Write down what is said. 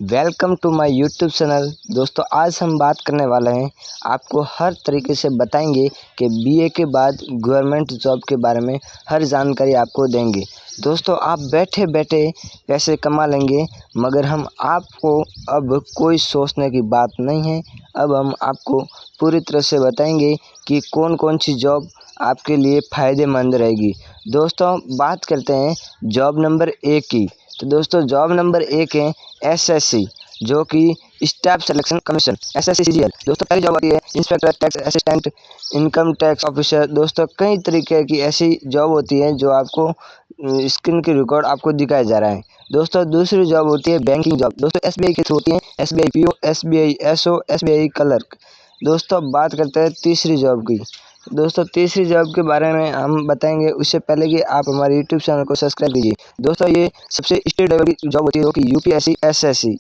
Welcome to my YouTube channel. दोस्तों आज हम बात करने वाले हैं, आपको हर तरीके से बताएंगे कि बीए के बाद गवर्नमेंट जॉब के बारे में हर जानकारी आपको देंगे। दोस्तों आप बैठे बैठे पैसे कमा लेंगे, मगर हम आपको अब कोई सोचने की बात नहीं है। अब हम आपको पूरी तरह से बताएंगे कि कौन कौन सी जॉब आपके लिए फ़ायदेमंद रहेगी। दोस्तों बात करते हैं जॉब नंबर 1 की। तो दोस्तों जॉब नंबर 1 है एसएससी, जो कि staff selection commission, SSC CGL. दोस्तों पहली जॉब आती है inspector tax assistant, income tax officer. दोस्तों कई तरीके की ऐसी जॉब होती है जो आपको स्क्रीन की रिकॉर्ड आपको दिखाया जा रहा है। दोस्तों दूसरी जॉब होती है बैंकिंग जॉब। दोस्तों एसबीआई के थ्रू होती है, SBI PO, SBI SO, SBI clerk. दोस्तों बात करते हैं तीसरी जॉब की। दोस्तों तीसरी जॉब के बारे में हम बताएंगे, उससे पहले कि आप हमारे यूट्यूब चैनल को सब्सक्राइब कीजिए। दोस्तों ये सबसे स्टेट लेवल की जॉब होती है, जो कि यूपीएससी एसएससी।